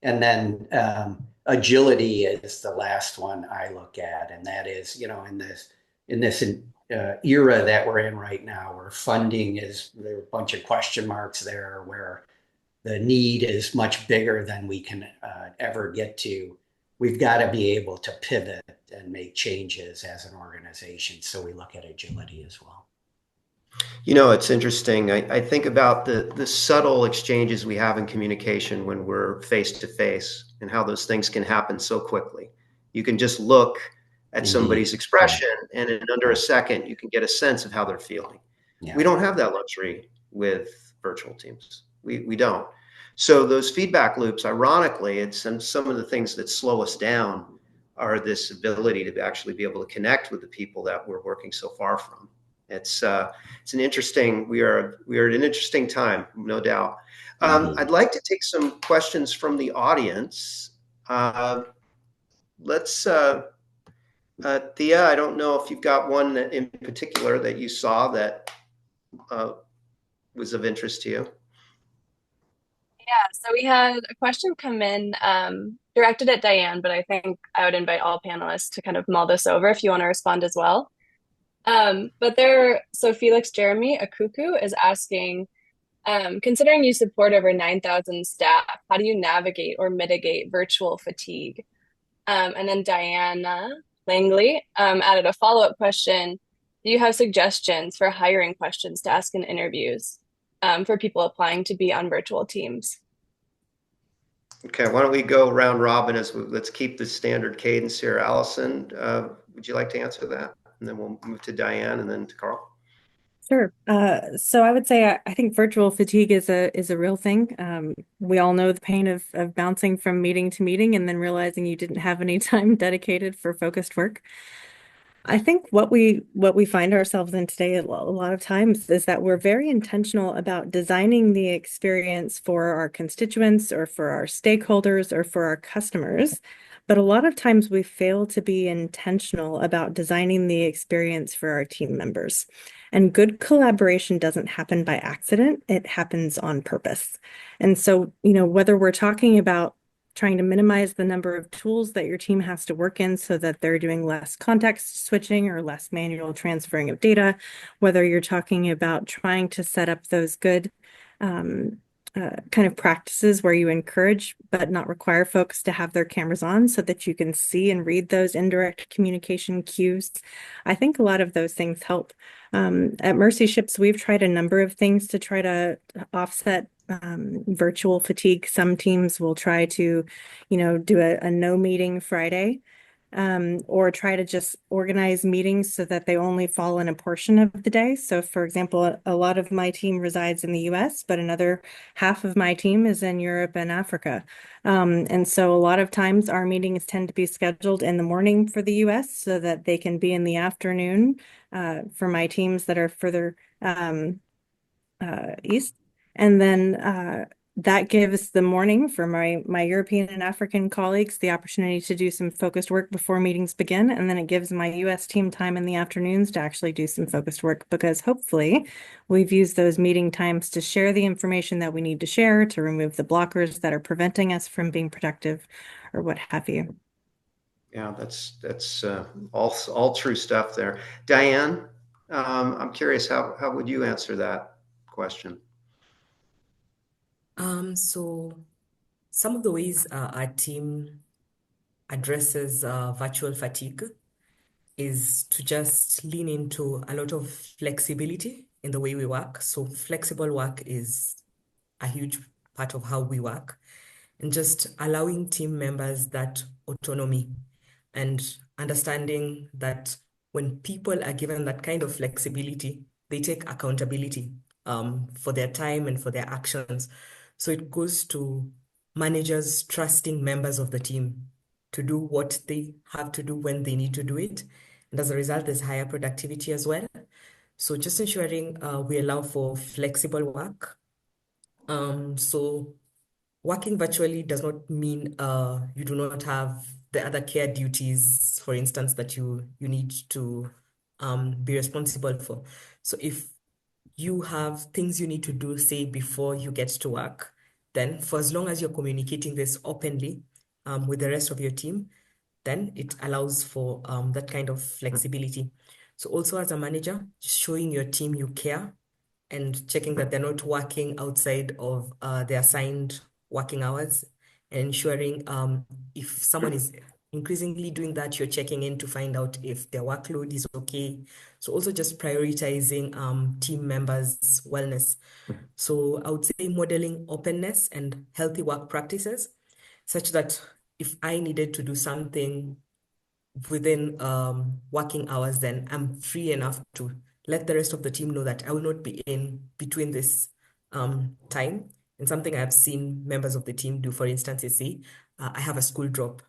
And then agility is the last one I look at, and that is, in this era that we're in right now, where funding there are a bunch of question marks there, where the need is much bigger than we can ever get to. We've got to be able to pivot and make changes as an organization. So we look at agility as well. It's interesting. I think about the subtle exchanges we have in communication when we're face to face, and how those things can happen so quickly. You can just look at somebody's expression, and in under a second, you can get a sense of how they're feeling. Yeah. We don't have that luxury with virtual teams. We don't. So those feedback loops, ironically, it's some of the things that slow us down are this ability to actually be able to connect with the people that we're working so far from. It's an interesting. We are at an interesting time, no doubt. I'd like to take some questions from the audience. Let's Thea, I don't know if you've got one that in particular that you saw that was of interest to you. Yeah, so we had a question come in directed at Diane, but I think I would invite all panelists to kind of mull this over if you want to respond as well. So Felix Jeremy Akuku is asking, considering you support over 9,000 staff, how do you navigate or mitigate virtual fatigue? And then Diana Langley added a follow-up question. Do you have suggestions for hiring questions to ask in interviews for people applying to be on virtual teams? Okay, why don't we go round robin let's keep the standard cadence here. Allison, would you like to answer that? And then we'll move to Diane and then to Carl. Sure. So I would say I think virtual fatigue is a real thing. We all know the pain of bouncing from meeting to meeting and then realizing you didn't have any time dedicated for focused work. I think what we find ourselves in today a lot of times is that we're very intentional about designing the experience for our constituents or for our stakeholders or for our customers. But a lot of times we fail to be intentional about designing the experience for our team members. And good collaboration doesn't happen by accident, it happens on purpose. And so, whether we're talking about trying to minimize the number of tools that your team has to work in so that they're doing less context switching or less manual transferring of data, whether you're talking about trying to set up those good kind of practices where you encourage but not require folks to have their cameras on so that you can see and read those indirect communication cues. I think a lot of those things help. At Mercy Ships, we've tried a number of things to try to offset virtual fatigue. Some teams will try to, do a no meeting Friday, or try to just organize meetings so that they only fall in a portion of the day. So, for example, a lot of my team resides in the US, but another half of my team is in Europe and Africa. And so a lot of times our meetings tend to be scheduled in the morning for the US so that they can be in the afternoon for my teams that are further east. And then that gives the morning for my European and African colleagues the opportunity to do some focused work before meetings begin. And then it gives my US team time in the afternoons to actually do some focused work, because hopefully we've used those meeting times to share the information that we need to share, to remove the blockers that are preventing us from being productive or what have you. Yeah, that's all true stuff there. Diane, I'm curious, how would you answer that question? So some of the ways our team addresses virtual fatigue is to just lean into a lot of flexibility in the way we work. So flexible work is a huge part of how we work, and just allowing team members that autonomy and understanding that when people are given that kind of flexibility, they take accountability for their time and for their actions. So it goes to managers trusting members of the team to do what they have to do when they need to do it. And as a result, there's higher productivity as well. So just ensuring we allow for flexible work. So working virtually does not mean you do not have the other care duties, for instance, that you need to be responsible for. So if you have things you need to do, say, before you get to work, then for as long as you're communicating this openly with the rest of your team, then it allows for that kind of flexibility. So also as a manager, just showing your team you care and checking that they're not working outside of their assigned working hours, and ensuring if someone is increasingly doing that, you're checking in to find out if their workload is okay. So also just prioritizing team members' wellness. So I would say modeling openness and healthy work practices, such that if I needed to do something within working hours, then I'm free enough to let the rest of the team know that I will not be in between this time. And something I've seen members of the team do, for instance, is say, I have a school drop.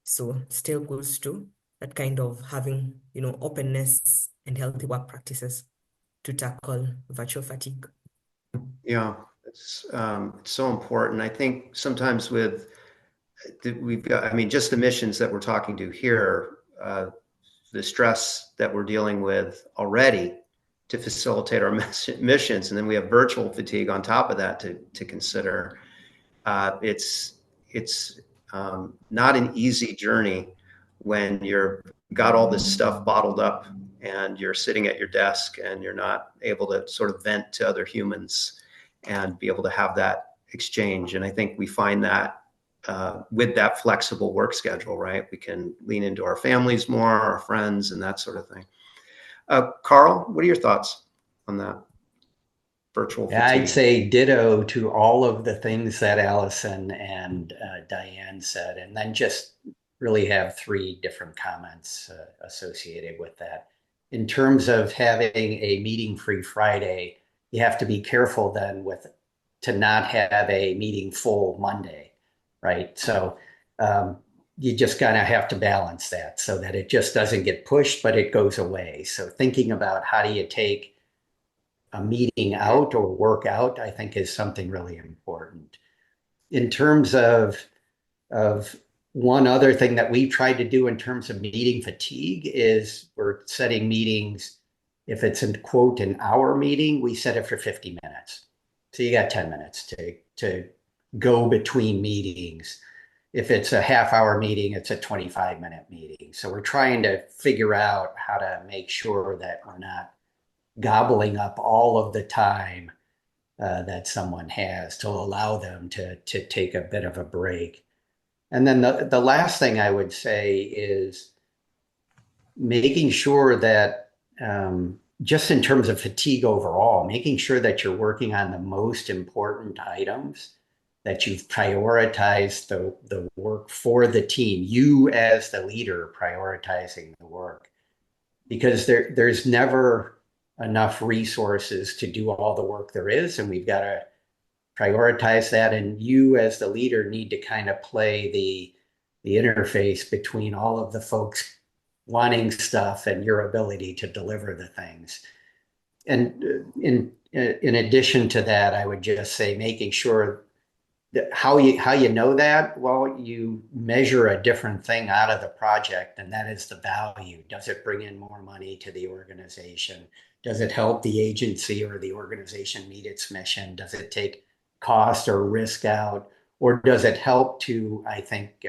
So still goes to that kind of having, openness and healthy work practices to tackle virtual fatigue. Yeah, it's so important. I think sometimes we've got, just the missions that we're talking to here, the stress that we're dealing with already to facilitate our missions, and then we have virtual fatigue on top of that to consider. It's not an easy journey when you're got all this stuff bottled up and you're sitting at your desk and you're not able to sort of vent to other humans and be able to have that exchange. And I think we find that with that flexible work schedule, right? We can lean into our families more, our friends, and that sort of thing. Carl, what are your thoughts on that? Virtual fatigue. I'd say ditto to all of the things that Allison and Diane said, and then just really have three different comments associated with that. In terms of having a meeting-free Friday, you have to be careful then to not have a meeting full Monday, right? So you just kind of have to balance that so that it just doesn't get pushed, but it goes away. So thinking about how do you take a meeting out or work out, I think is something really important. In terms of one other thing that we've tried to do in terms of meeting fatigue is we're setting meetings. If it's a quote an hour meeting, we set it for 50 minutes. So you got 10 minutes to go between meetings. If it's a half-hour meeting, it's a 25-minute meeting. So we're trying to figure out how to make sure that we're not gobbling up all of the time that someone has to allow them to take a bit of a break. And then the last thing I would say is making sure that just in terms of fatigue overall, making sure that you're working on the most important items, that you've prioritized the work for the team, you as the leader prioritizing the work, because there's never enough resources to do all the work there is, and we've got to prioritize that. And you as the leader need to kind of play the interface between all of the folks wanting stuff and your ability to deliver the things. And in addition to that, I would just say making sure that how you know that, well, you measure a different thing out of the project, and that is the value. Does it bring in more money to the organization? Does it help the agency or the organization meet its mission? Does it take cost or risk out? Or does it help to, I think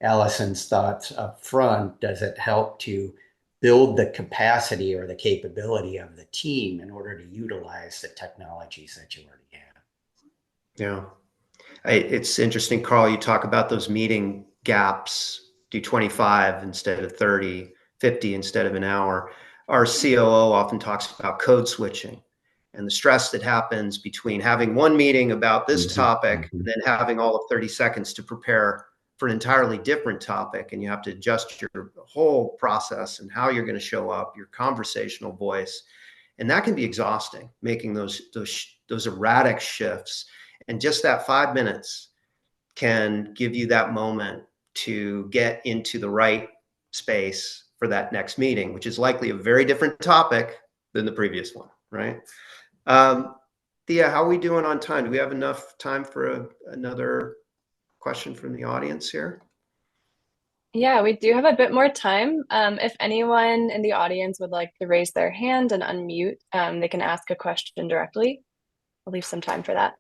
Allison's thoughts up front, does it help to build the capacity or the capability of the team in order to utilize the technologies that you already have? Yeah. It's interesting, Carl, you talk about those meeting gaps, do 25 instead of 30, 50 instead of an hour. Our COO often talks about code switching and the stress that happens between having one meeting about this topic and then having all of 30 seconds to prepare for an entirely different topic. And you have to adjust your whole process and how you're going to show up, your conversational voice. And that can be exhausting, making those erratic shifts. And just that 5 minutes can give you that moment to get into the right space for that next meeting, which is likely a very different topic than the previous one, right? Thea, how are we doing on time? Do we have enough time for another question from the audience here? Yeah, we do have a bit more time. If anyone in the audience would like to raise their hand and unmute, they can ask a question directly. I'll leave some time for that.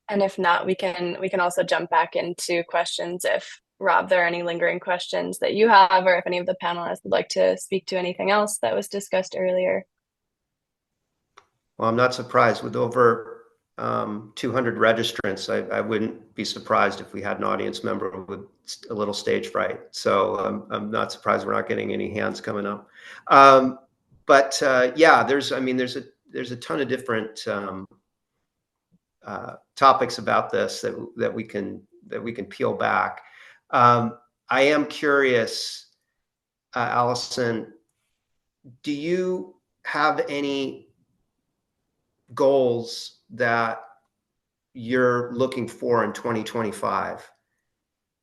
And if not, we can also jump back into questions if, Rob, there are any lingering questions that you have, or if any of the panelists would like to speak to anything else that was discussed earlier. Well, I'm not surprised with over 200 registrants. I wouldn't be surprised if we had an audience member with a little stage fright. So I'm not surprised we're not getting any hands coming up. Yeah, there's a ton of different topics about this that we can peel back. I am curious, Allison, do you have any goals that you're looking for in 2025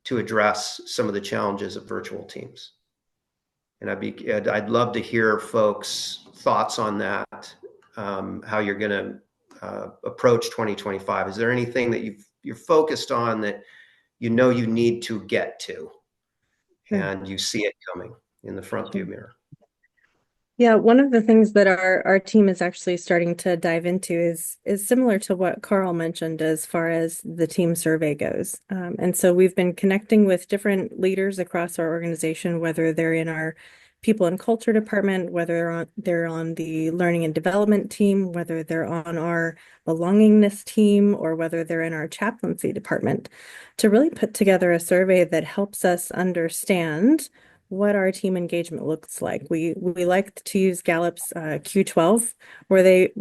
to address some of the challenges of virtual teams? And I'd love to hear folks' thoughts on that, how you're going to approach 2025. Is there anything that you're focused on that you know you need to get to, and you see it coming in the front view mirror? Yeah, one of the things that our team is actually starting to dive into is similar to what Carl mentioned as far as the team survey goes. And so we've been connecting with different leaders across our organization, whether they're in our people and culture department, whether they're on the learning and development team, whether they're on our belongingness team, or whether they're in our chaplaincy department, to really put together a survey that helps us understand what our team engagement looks like. We like to use Gallup's Q12, where they,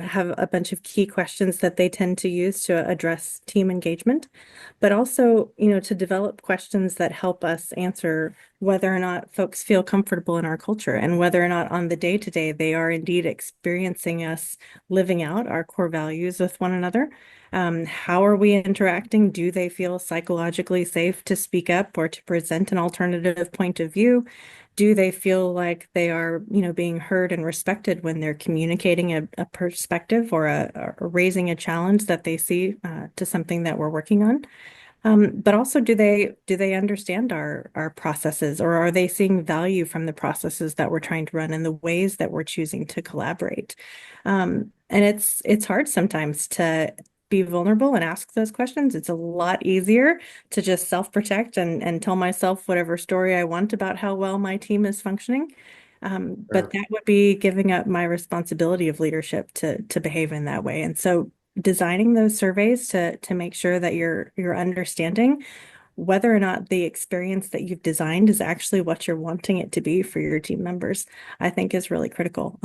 have a bunch of key questions that they tend to use to address team engagement, but also, to develop questions that help us answer whether or not folks feel comfortable in our culture and whether or not on the day-to-day they are indeed experiencing us living out our core values with one another. How are we interacting? Do they feel psychologically safe to speak up or to present an alternative point of view? Do they feel like they are, being heard and respected when they're communicating a perspective or raising a challenge that they see to something that we're working on? But also, do they understand our processes, or are they seeing value from the processes that we're trying to run and the ways that we're choosing to collaborate? And it's hard sometimes to be vulnerable and ask those questions. It's a lot easier to just self-protect and tell myself whatever story I want about how well my team is functioning. But that would be giving up my responsibility of leadership to behave in that way. And so designing those surveys to make sure that you're understanding whether or not the experience that you've designed is actually what you're wanting it to be for your team members, I think is really critical.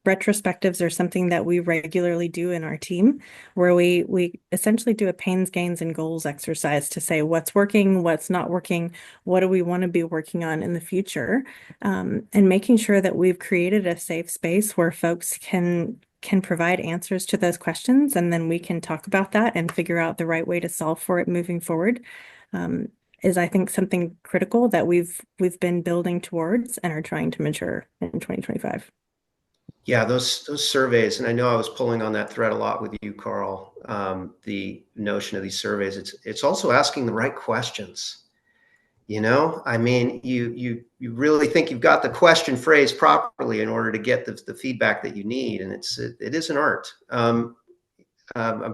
Retrospectives are something that we regularly do in our team, where we essentially do a pains, gains, and goals exercise to say what's working, what's not working, what do we want to be working on in the future, and making sure that we've created a safe space where folks can provide answers to those questions, and then we can talk about that and figure out the right way to solve for it moving forward. Is I think something critical that we've been building towards and are trying to mature in 2025. Yeah, those surveys, and I know I was pulling on that thread a lot with you, Carl. The notion of these surveys, it's also asking the right questions. I mean, you really think you've got the question phrased properly in order to get the feedback that you need, and it is an art. I'm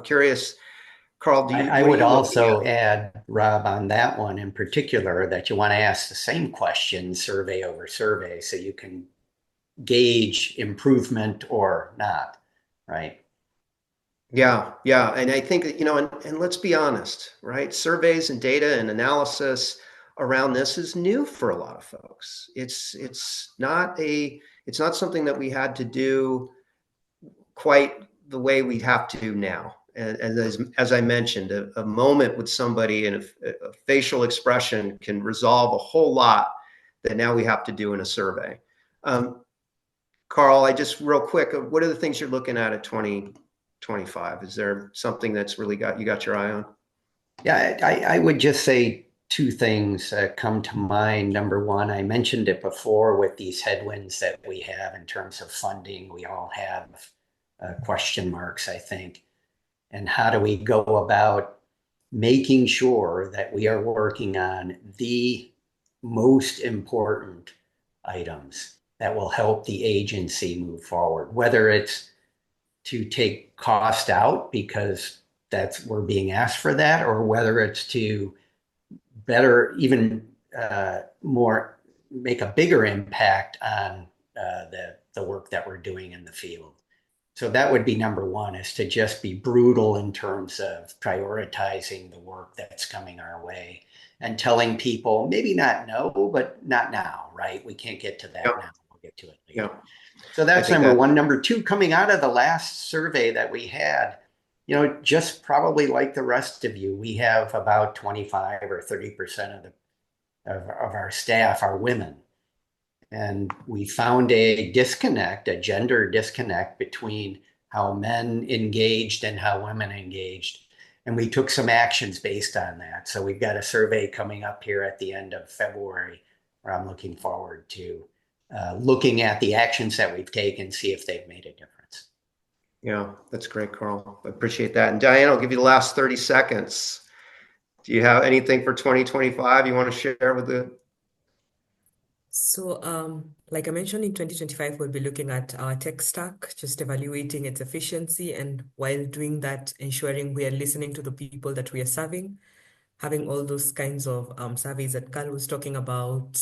curious, Carl, I would also add, Rob, on that one in particular, that you want to ask the same question survey over survey so you can gauge improvement or not, right? Yeah. And I think that, and let's be honest, right? Surveys and data and analysis around this is new for a lot of folks. It's not something that we had to do quite the way we have to now. And as I mentioned, a moment with somebody and a facial expression can resolve a whole lot that now we have to do in a survey. Carl, I just real quick, what are the things you're looking at 2025? Is there something that's really got your eye on? Yeah, I would just say two things come to mind. Number one, I mentioned it before with these headwinds that we have in terms of funding. We all have question marks, I think. And how do we go about making sure that we are working on the most important items that will help the agency move forward, whether it's to take cost out because we're being asked for that, or whether it's to better, even more, make a bigger impact on the work that we're doing in the field. So that would be number one, is to just be brutal in terms of prioritizing the work that's coming our way and telling people maybe not no, but not now, right? We can't get to that now. We'll get to it later. So that's number one. Number two, coming out of the last survey that we had, just probably like the rest of you, we have about 25 or 30% of our staff are women. And we found a gender disconnect between how men engaged and how women engaged. And we took some actions based on that. So we've got a survey coming up here at the end of February where I'm looking forward to looking at the actions that we've taken, see if they've made a difference. Yeah, that's great, Carl. I appreciate that. And Diane, I'll give you the last 30 seconds. Do you have anything for 2025 you want to share with the? So, like I mentioned, in 2025, we'll be looking at our tech stack, just evaluating its efficiency, and while doing that, ensuring we are listening to the people that we are serving, having all those kinds of surveys that Carl was talking about,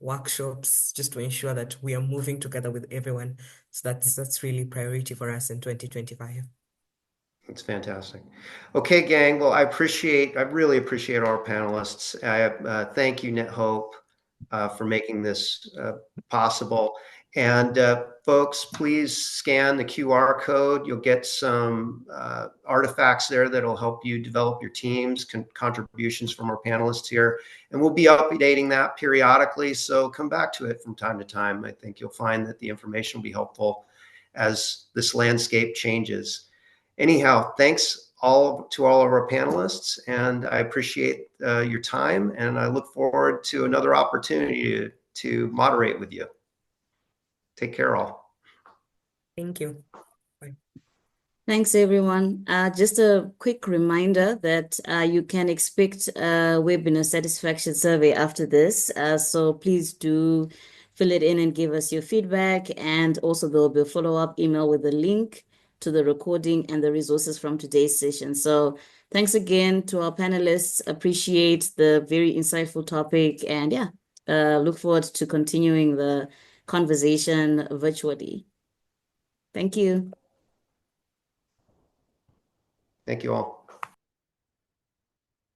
workshops, just to ensure that we are moving together with everyone. So that's really priority for us in 2025. That's fantastic. Okay, gang. Well, I really appreciate our panelists. I thank you, NetHope, for making this possible. And folks, please scan the QR code. You'll get some artifacts there that'll help you develop your teams, contributions from our panelists here. And we'll be updating that periodically. So come back to it from time to time. I think you'll find that the information will be helpful as this landscape changes. Anyhow, thanks to all of our panelists, and I appreciate your time, and I look forward to another opportunity to moderate with you. Take care, all. Thank you. Bye. Thanks, everyone. Just a quick reminder that you can expect a webinar satisfaction survey after this. So please do fill it in and give us your feedback. And also there'll be a follow-up email with a link to the recording and the resources from today's session. So thanks again to our panelists. Appreciate the very insightful topic. And yeah, look forward to continuing the conversation virtually. Thank you. Thank you all.